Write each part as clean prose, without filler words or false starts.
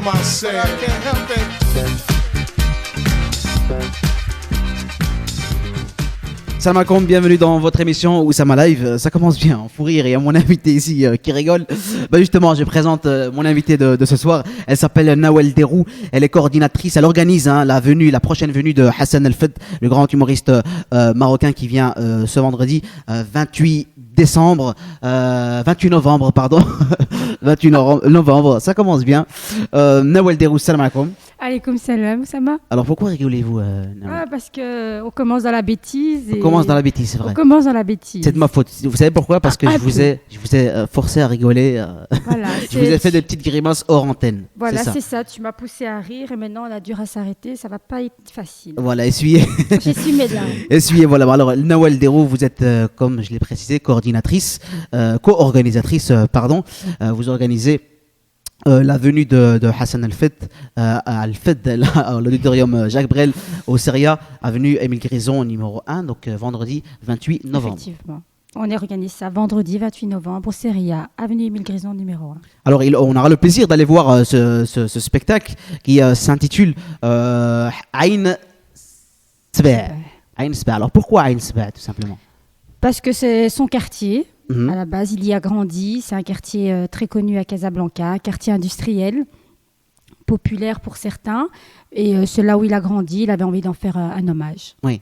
myself. I can't help it. Salam alaikum, bienvenue dans votre émission Oussama Live. Ça commence bien, en fou rire. Il y a mon invité ici qui rigole. Justement, je présente mon invité de ce soir. Elle s'appelle Nawel Derou. Elle est coordinatrice. Elle organise la prochaine venue de Hassan El Fed, le grand humoriste marocain qui vient ce vendredi 28 novembre, pardon. 28 novembre, ça commence bien. Nawel Derou, salam alaikum. Alaykoum salam, Oussama. Alors pourquoi rigolez-vous Nawel? Parce qu'on commence dans la bêtise. On commence dans la bêtise, c'est vrai. On commence dans la bêtise. C'est de ma faute. Vous savez pourquoi? Parce que je vous ai forcé à rigoler. Voilà, je vous ai fait des petites grimaces hors antenne. Voilà, c'est ça. Tu m'as poussé à rire et maintenant on a dû s'arrêter. Ça va pas être facile. Voilà, essuyez. J'essuie mes larmes. Essuyez, voilà. Alors, Nawel Derou, vous êtes, comme je l'ai précisé, co-organisatrice, pardon. Vous organisez la venue de Hassan El Fed à l'auditorium Jacques Brel au Seria, avenue Émile Grison numéro 1, donc vendredi 28 novembre. Effectivement. On organise ça vendredi 28 novembre au Seria, avenue Émile Grison numéro 1. Alors on aura le plaisir d'aller voir ce spectacle qui s'intitule Aïn Sba'. Aïn Sba'. Alors pourquoi Aïn Sba' tout simplement? Parce que c'est son quartier. À la base, il y a grandi. C'est un quartier très connu à Casablanca, un quartier industriel, populaire pour certains. Et c'est là où il a grandi. Il avait envie d'en faire un hommage. Oui.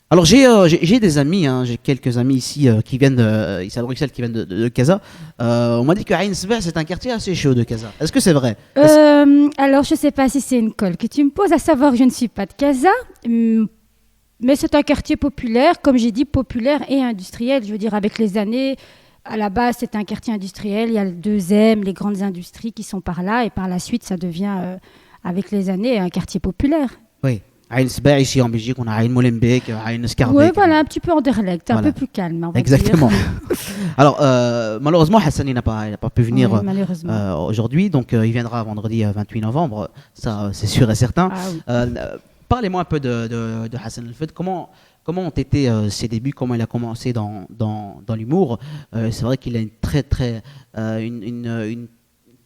Alors j'ai des amis, j'ai quelques amis ici qui viennent ici à Bruxelles, qui viennent de Casa. On m'a dit que Aïn Sba' c'est un quartier assez chaud de Casa. Est-ce que c'est vrai? Alors je ne sais pas si c'est une colle que tu me poses, à savoir que je ne suis pas de Casa. Mais c'est un quartier populaire, comme j'ai dit, populaire et industriel. Je veux dire, avec les années, à la base, c'est un quartier industriel. Il y a le 2M, les grandes industries qui sont par là. Et par la suite, ça devient, avec les années, un quartier populaire. Oui. Aïn Sba', ici en Belgique, on a Aïn Molenbeek, Aïn Scarbeck. Oui, voilà, un petit peu Anderlecht, un peu plus calme, on va Exactement. dire. Alors, malheureusement, Hassan, il n'a pas pu venir aujourd'hui. Donc, il viendra vendredi 28 novembre. Ça, c'est sûr et certain. Ah, oui. Parlez-moi un peu de Hassan El Fed. Comment ont été ses débuts? Comment il a commencé dans l'humour? C'est vrai qu'il a une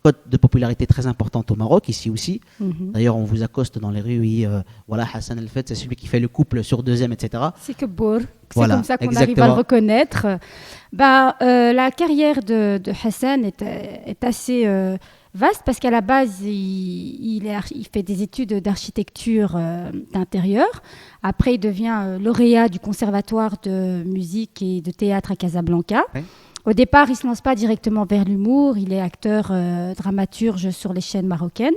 cote de popularité très importante au Maroc, ici aussi. D'ailleurs, on vous accoste dans les rues. Oui, voilà, Hassan El Fed, c'est celui qui fait le couple sur 2M, etc. C'est que beau. Voilà, c'est comme ça qu'on exactement. arrive à le reconnaître. La carrière de Hassan est assez vaste parce qu'à la base, il fait des études d'architecture d'intérieur. Après, il devient lauréat du conservatoire de musique et de théâtre à Casablanca. Oui. Au départ, il ne se lance pas directement vers l'humour. Il est acteur dramaturge sur les chaînes marocaines.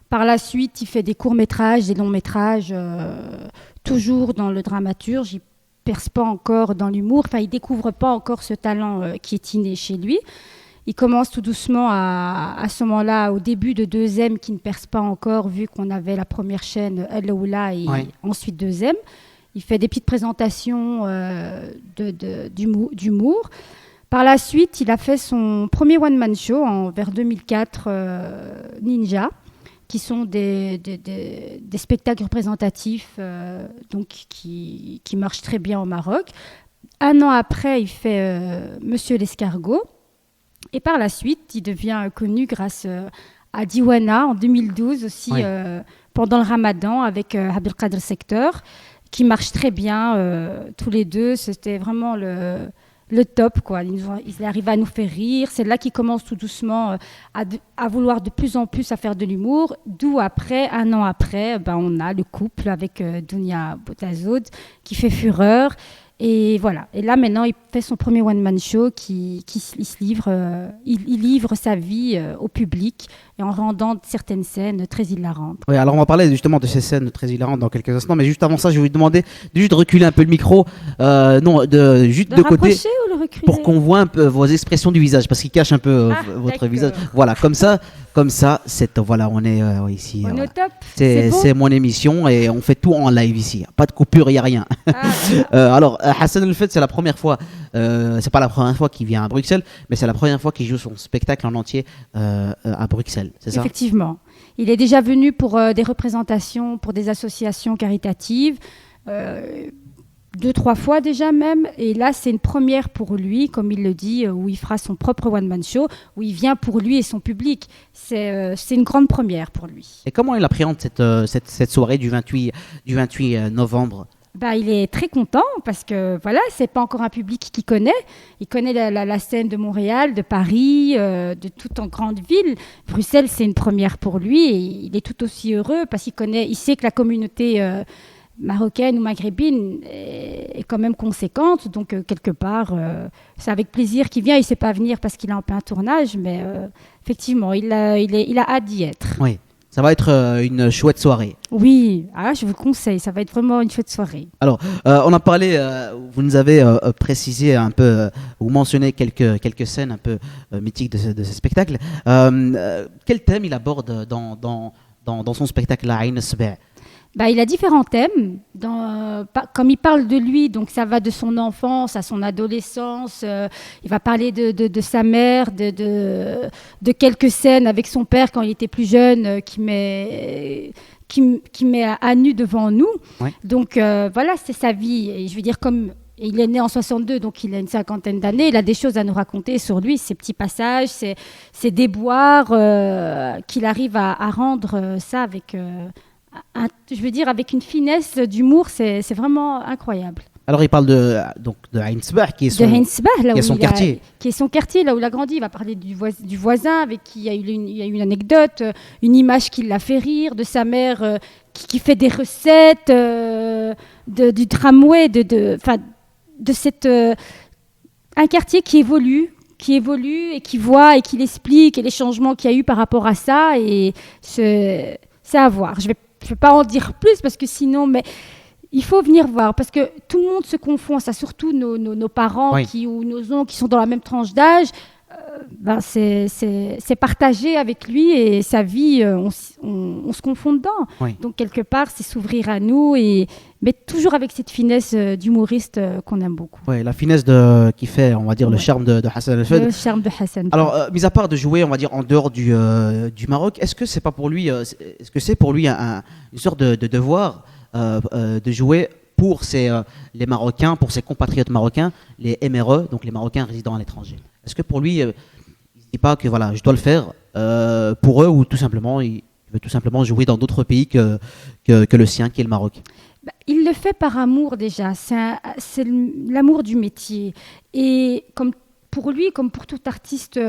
Par la suite, il fait des courts-métrages, des longs-métrages, toujours dans le dramaturge. Il ne perce pas encore dans l'humour. Enfin, il ne découvre pas encore ce talent qui est inné chez lui. Il commence tout doucement à ce moment-là, au début de 2M, qui ne perce pas encore, vu qu'on avait la première chaîne El Oula et ensuite 2M. Il fait des petites présentations d'humour. Par la suite, il a fait son premier one-man show vers 2004, Ninja, qui sont des spectacles représentatifs donc qui marchent très bien au Maroc. Un an après, il fait Monsieur l'escargot. Et par la suite, il devient connu grâce à Diwana en 2012 aussi, pendant le Ramadan avec Abdelkader Secteur, qui marche très bien tous les deux. C'était vraiment le top, quoi. Il arrive à nous faire rire. C'est là qu'il commence tout doucement à vouloir de plus en plus à faire de l'humour. D'où après, un an après, on a le couple avec Dounia Boutazoud qui fait fureur. Et voilà. Et là, maintenant, il fait son premier one-man show il livre sa vie au public et en rendant certaines scènes très hilarantes. Oui, alors on va parler justement de ces scènes très hilarantes dans quelques instants, mais juste avant ça, je vais vous demander de juste reculer un peu le micro, juste de côté, ou le reculer pour qu'on voit un peu vos expressions du visage, parce qu'il cache un peu votre visage. Voilà, comme ça, voilà, on est ici. On est au top. C'est mon émission et on fait tout en live ici. Pas de coupure, il n'y a rien. Alors, Hassan El Fed, c'est la première fois, c'est pas la première fois qu'il vient à Bruxelles, mais c'est la première fois qu'il joue son spectacle en entier à Bruxelles, c'est ça? Effectivement. Il est déjà venu pour des représentations, pour des associations caritatives. 2-3 fois déjà même. Et là, c'est une première pour lui, comme il le dit, où il fera son propre one-man show, où il vient pour lui et son public. C'est une grande première pour lui. Et comment il appréhende cette soirée du 28 novembre? Il est très content parce que voilà, c'est pas encore un public qu'il connaît. Il connaît la scène de Montréal, de Paris, de toute en grande ville. Bruxelles, c'est une première pour lui et il est tout aussi heureux parce il sait que la communauté marocaine ou maghrébine est quand même conséquente. Donc quelque part, c'est avec plaisir qu'il vient. Il sait pas venir parce qu'il est en plein tournage, mais effectivement, il a hâte d'y être. Oui. Ça va être une chouette soirée. Oui, je vous le conseille, ça va être vraiment une chouette soirée. Alors, on a parlé, vous nous avez précisé un peu, vous mentionnez quelques scènes un peu mythiques de ce spectacle. Quel thème il aborde dans son spectacle, La Aïn Sba'? Il a différents thèmes. Comme il parle de lui, donc ça va de son enfance à son adolescence. Il va parler de sa mère, de quelques scènes avec son père quand il était plus jeune, qui met à nu devant nous. Ouais. Donc voilà, c'est sa vie. Et je veux dire, comme il est né en 62, donc il a une 50aine d'années, il a des choses à nous raconter sur lui, ses petits passages, ses déboires, qu'il arrive à rendre ça avec... je veux dire, avec une finesse d'humour, c'est vraiment incroyable. Alors, il parle de Aïn Sba', qui est son quartier. Qui est son quartier, là où il a grandi. Il va parler du voisin avec qui il y a eu une anecdote, une image qui l'a fait rire, de sa mère qui fait des recettes, du tramway, de cette... un quartier qui évolue et qui voit et qui l'explique, et les changements qu'il y a eu par rapport à ça. Et c'est à voir. Je vais pas en dire plus parce que sinon, mais il faut venir voir parce que tout le monde se confond. Ça, surtout nos parents ou nos oncles qui sont dans la même tranche d'âge. C'est partagé avec lui et sa vie, on se confond dedans. Oui. Donc quelque part, c'est s'ouvrir à nous, mais toujours avec cette finesse d'humoriste qu'on aime beaucoup. Oui, la finesse qui fait, on va dire, le charme de Hassan El Fed. Le charme de Hassan. Alors, mis à part de jouer, on va dire, en dehors du Maroc, est-ce que c'est pas pour lui, est-ce que c'est pour lui une sorte de devoir de jouer pour les Marocains, pour ses compatriotes marocains, les MRE, donc les Marocains résidant à l'étranger? Est-ce que pour lui, il ne se dit pas que voilà, je dois le faire pour eux, ou tout simplement, il veut tout simplement jouer dans d'autres pays que le sien, qui est le Maroc? Il le fait par amour déjà, c'est l'amour du métier. Et comme pour lui, comme pour tout artiste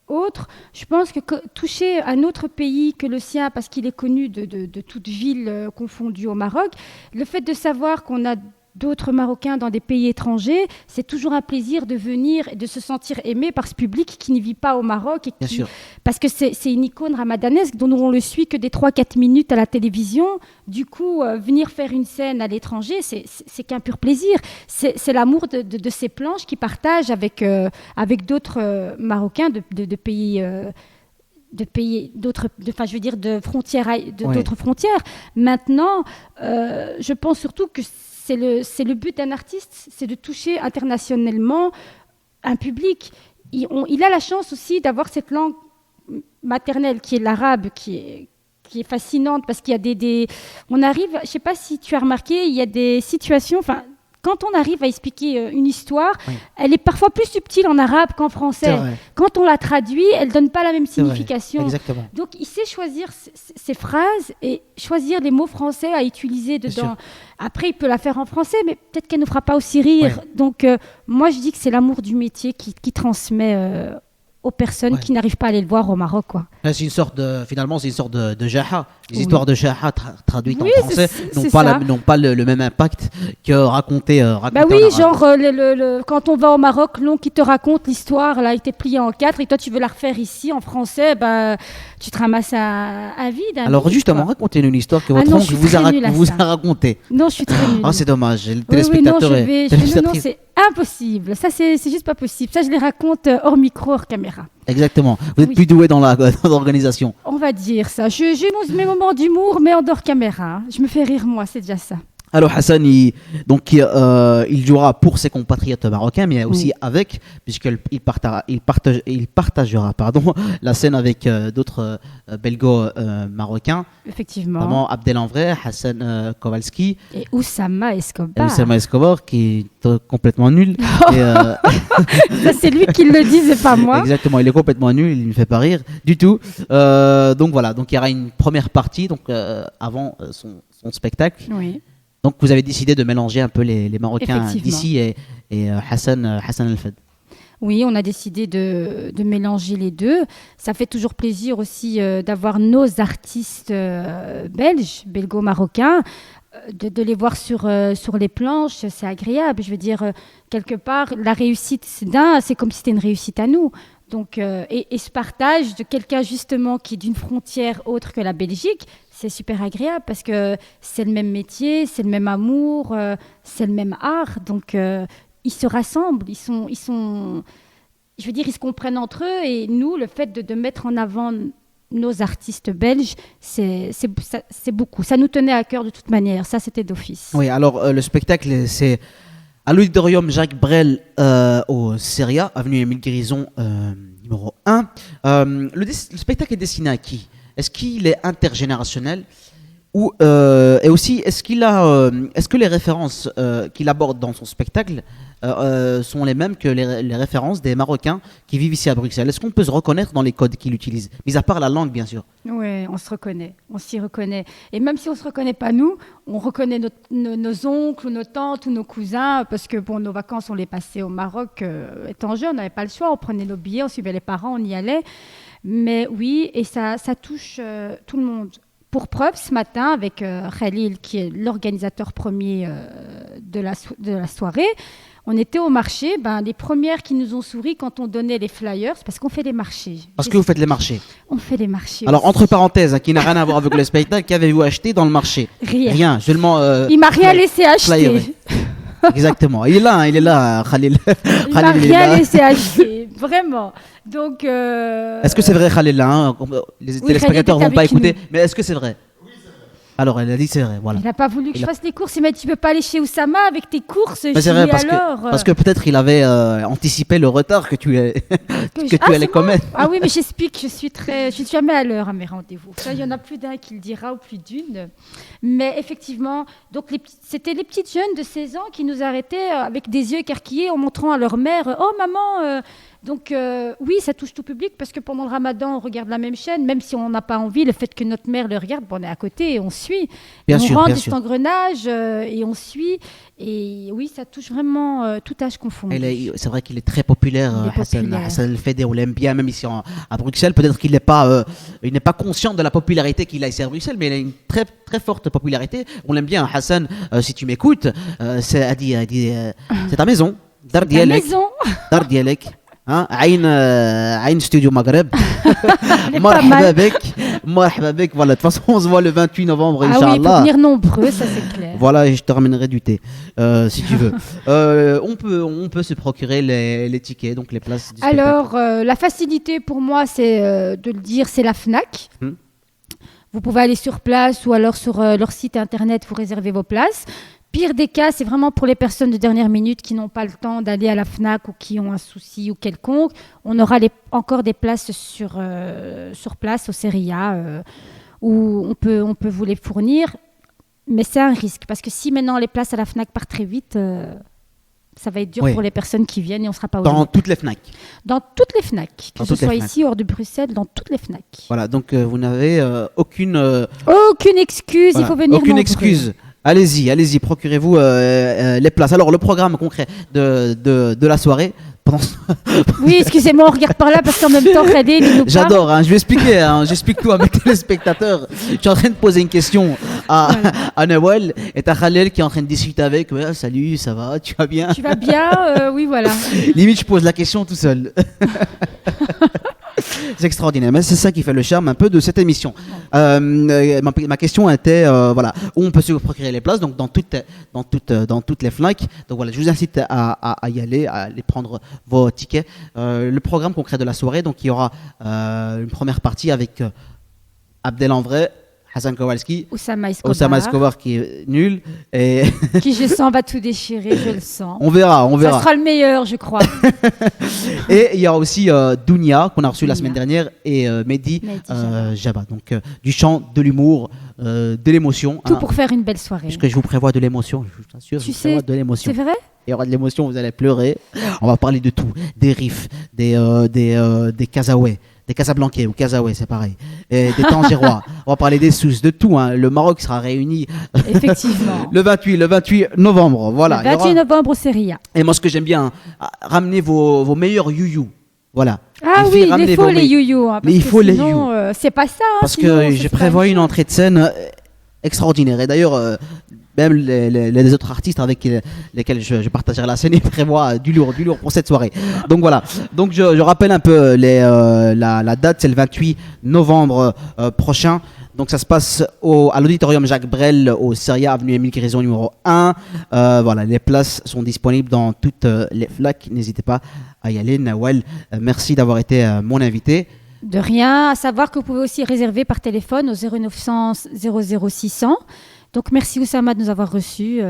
autre, je pense que toucher un autre pays que le sien, parce qu'il est connu de toute ville confondue au Maroc, le fait de savoir qu'on a d'autres Marocains dans des pays étrangers, c'est toujours un plaisir de venir et de se sentir aimé par ce public qui ne vit pas au Maroc. Bien sûr. Parce que c'est une icône ramadanesque dont on le suit que des 3-4 minutes à la télévision. Du coup, venir faire une scène à l'étranger, c'est qu'un pur plaisir. C'est l'amour de ces planches qu'il partage avec d'autres Marocains de pays... d'autres, enfin je veux dire de frontières, d'autres frontières. Maintenant, je pense surtout que c'est le but d'un artiste, c'est de toucher internationalement un public. Il a la chance aussi d'avoir cette langue maternelle qui est l'arabe, qui est fascinante parce qu'il y a on arrive, je ne sais pas si tu as remarqué, il y a des situations, enfin quand on arrive à expliquer une histoire, elle est parfois plus subtile en arabe qu'en français. Quand on la traduit, elle ne donne pas la même signification. Exactement. Donc, il sait choisir ses phrases et choisir les mots français à utiliser dedans. Après, il peut la faire en français, mais peut-être qu'elle ne fera pas aussi rire. Donc, moi, je dis que c'est l'amour du métier qui transmet aux personnes qui n'arrivent pas à aller le voir au Maroc, quoi. C'est une sorte finalement, c'est une sorte de jaha. Les histoires de jaha traduites en français n'ont pas le même impact que raconter en arabe. Genre quand on va au Maroc, l'oncle qui te raconte l'histoire, elle a été pliée en 4 et toi tu veux la refaire ici en français, tu te ramasses un vide. Alors justement, racontez-nous une histoire que votre oncle vous a racontée. Non, je suis très nulle. C'est dommage. Le téléspectateur non, c'est impossible. Ça, c'est juste pas possible. Ça, je les raconte hors micro, hors caméra. Exactement. Vous êtes plus doué dans l'organisation. On va dire ça. J'ai mes moments d'humour, mais en dehors caméra. Je me fais rire, moi, c'est déjà ça. Alors Hassan, il jouera pour ses compatriotes marocains, mais aussi avec, puisqu'il partagera la scène avec d'autres belgo-marocains, Effectivement. notamment Abdel Amvray, Hassan Kowalski Et Oussama Escobar. Oussama Escobar, qui est complètement nul. Et, Ça, c'est lui qui le dit, c'est pas moi. exactement, il est complètement nul, il ne me fait pas rire du tout. Donc voilà, donc il y aura une première partie avant son spectacle. Oui. Donc vous avez décidé de mélanger un peu les Marocains Effectivement. d'ici et Hassan El-Fed. Oui, on a décidé de mélanger les deux. Ça fait toujours plaisir aussi d'avoir nos artistes belges, belgo-marocains, de les voir sur les planches. C'est agréable. Je veux dire, quelque part, la réussite c'est comme si c'était une réussite à nous. Donc, et ce partage de quelqu'un justement qui est d'une frontière autre que la Belgique, c'est super agréable parce que c'est le même métier, c'est le même amour, c'est le même art. Donc, ils se rassemblent, ils sont, je veux dire, ils se comprennent entre eux. Et nous, le fait de mettre en avant nos artistes belges, c'est beaucoup. Ça nous tenait à cœur de toute manière. Ça, c'était d'office. Oui, alors le spectacle, c'est à l'auditorium Jacques Brel au Seria, avenue Émile Guérison, numéro 1. Le spectacle est destiné à qui? Est-ce qu'il est intergénérationnel et aussi, est-ce que les références qu'il aborde dans son spectacle sont les mêmes que les références des Marocains qui vivent ici à Bruxelles? Est-ce qu'on peut se reconnaître dans les codes qu'il utilise, mis à part la langue, bien sûr? Oui, on se reconnaît, on s'y reconnaît. Et même si on ne se reconnaît pas nous, on reconnaît nos oncles, ou nos tantes ou nos cousins, parce que bon, nos vacances, on les passait au Maroc étant jeunes, on n'avait pas le choix, on prenait nos billets, on suivait les parents, on y allait. Mais oui, et ça touche tout le monde. Pour preuve, ce matin, avec Khalil, qui est l'organisateur premier de la soirée, on était au marché. Les premières qui nous ont souri quand on donnait les flyers, parce qu'on fait des marchés. Parce que vous faites les marchés. On fait des marchés. Alors, aussi. entre parenthèses, qui n'a rien à voir avec le spectacle, qu'avez-vous acheté dans le marché? Rien. Seulement. Il m'a rien laissé acheter. flyer, oui. Exactement. Il est là, Khalil. Il m'a rien laissé acheter, vraiment. Donc. Est-ce que c'est vrai, Khalil là, les téléspectateurs Khalil vont pas était avec écouter, mais est-ce que c'est vrai? Alors, elle a dit c'est vrai, voilà. Il n'a pas voulu que je fasse les courses. Il m'a dit, tu peux pas aller chez Oussama avec tes courses. Mais c'est vrai alors, parce que peut-être il avait anticipé le retard que tu allais commettre. Ah oui, mais j'explique, je suis jamais à l'heure à mes rendez-vous. Ça, il y en a plus d'un qui le dira ou plus d'une. Mais effectivement, donc c'était les petites jeunes de 16 ans qui nous arrêtaient avec des yeux écarquillés en montrant à leur mère, oh maman. Donc oui, ça touche tout public parce que pendant le Ramadan, on regarde la même chaîne, même si on n'a pas envie. Le fait que notre mère le regarde, on est à côté et on suit. Bien on sûr, rentre bien de sûr. cet engrenage et on suit. Et oui, ça touche vraiment tout âge confondu. C'est vrai qu'il est très populaire, Il est populaire. Hassan El-Fed, on l'aime bien, même ici à Bruxelles. Peut-être qu'il n'est pas conscient de la popularité qu'il a ici à Bruxelles, mais il a une très, très forte popularité. On l'aime bien, Hassan, si tu m'écoutes, c'est ta maison. Dar Ta Dialek. maison. Dar Dialek. Aïn Studio Maghreb. Elle est pas mal. Marhaba bek. Voilà, de toute façon, on se voit le 28 novembre, Ah oui, Inch'Allah. pour venir nombreux, ça c'est clair. Voilà, et je te ramènerai du thé, si tu veux. On peut se procurer les tickets, donc les places du spectacle. Alors, la facilité pour moi, c'est de le dire, c'est la FNAC. Vous pouvez aller sur place ou alors sur leur site internet, vous réservez vos places. Pire des cas, c'est vraiment pour les personnes de dernière minute qui n'ont pas le temps d'aller à la FNAC ou qui ont un souci ou quelconque. On aura encore des places sur place au Seria où on peut vous les fournir. Mais c'est un risque parce que si maintenant les places à la FNAC partent très vite, ça va être dur pour les personnes qui viennent et on ne sera pas dans toutes les FNAC. Dans toutes les FNAC, que ce soit ici, hors de Bruxelles, dans toutes les FNAC. Voilà, donc vous n'avez aucune excuse, il faut venir aucune nombreux. excuse. Allez-y, procurez-vous les places. Alors, le programme concret de la soirée. Oui, excusez-moi, on regarde par là parce qu'en même temps, Khalil, il nous parle. J'adore, je vais expliquer, j'explique tout à mes téléspectateurs. Je suis en train de poser une question à Nawal et t'as Khalil qui est en train de discuter avec. Ouais, salut, ça va, tu vas bien? Tu vas bien? Oui, voilà. Limite, je pose la question tout seul. C'est extraordinaire, mais c'est ça qui fait le charme un peu de cette émission. Ma question était voilà, où on peut se procurer les places, donc dans toutes les FNAC. Donc voilà, je vous incite à y aller, à aller prendre vos tickets. Le programme concret de la soirée, donc il y aura une première partie avec Abdel Amvray, Hassan Kowalski, Oussama Escobar, Oussama Escobar qui est nul. Et qui je sens va tout déchirer, je le sens. on verra. Ça sera le meilleur, je crois. Et il y a aussi Dounia qu'on a reçu la Dounia. semaine dernière et Mehdi Mehdi Jabba. Donc du chant, de l'humour, de l'émotion. Tout pour faire une belle soirée. Puisque je vous prévois de l'émotion, je vous assure, je Tu vous prévois sais, de l'émotion. c'est vrai? Il y aura de l'émotion, vous allez pleurer. On va parler de tout, des riffs, des Kazaouais, des Casablancais ou Kazaouais, c'est pareil, et des Tangérois. On va parler des Souss, de tout. Hein. Le Maroc sera réuni Effectivement. le 28 novembre. Voilà. Le 28 novembre au Seria. Et moi, ce que j'aime bien, ramener vos meilleurs you-you. Voilà. Ah Les filles, oui, ramenez il faut vos les you-you. Hein, Mais il faut les sinon, c'est pas ça. Hein, Parce sinon, que c'est je pas prévois une chose. entrée de scène extraordinaire. Et d'ailleurs, même les autres artistes avec lesquels je partagerai la scène, ils prévoient du lourd pour cette soirée. Donc voilà. Donc je rappelle un peu la date, c'est le 28 novembre prochain. Donc ça se passe à l'auditorium Jacques Brel au Seria, avenue Émile Guérison numéro 1. Voilà, les places sont disponibles dans toutes les FLAC. N'hésitez pas à y aller. Nawel, merci d'avoir été mon invité. De rien. À savoir que vous pouvez aussi réserver par téléphone au 0900 00600. Donc merci Oussama de nous avoir reçus.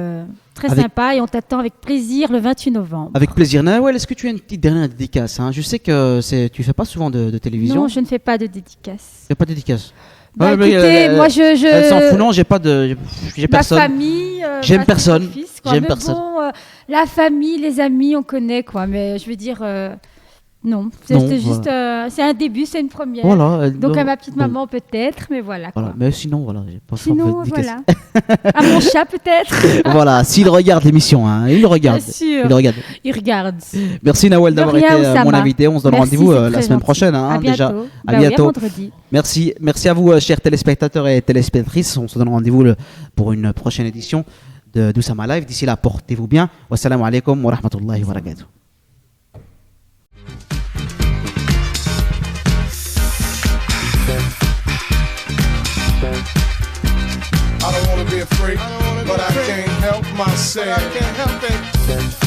Très sympa et on t'attend avec plaisir le 28 novembre. Avec plaisir. Nawel, est-ce que tu as une petite dernière dédicace, hein? Je sais que tu fais pas souvent de télévision. Non, je ne fais pas de dédicace. Tu fais pas de dédicace. Bah, Ouais, mais, écoutez, moi elle s'en fout, non, j'ai personne. Ma famille, J'aime ma personne. fils, quoi. J'aime Mais personne. bon, la famille, les amis, on connaît quoi. Mais je veux dire, non, c'est Non, juste, c'est un début, c'est une première. Voilà. Donc non, à ma petite bon, maman peut-être, mais voilà. Voilà. Quoi. Mais sinon, voilà, j'ai pas Sinon, de dédicace. voilà. À mon chat peut-être. Voilà, s'il regarde l'émission, hein, il regarde. Bien sûr. Il regarde. Il regarde. Merci Nawel De d'avoir rien, été mon Oussama. invité. On se donne Merci, rendez-vous c'est la très semaine gentil. prochaine, hein, À bientôt. déjà. À Bah oui, bientôt. vendredi. Merci à vous, chers téléspectateurs et téléspectatrices. On se donne rendez-vous pour une prochaine édition de Oussama Live. D'ici là, portez-vous bien. Wassalamu alaikum wa rahmatullahi wa barakatuh. I don't wanna be a freak, but I can't help myself.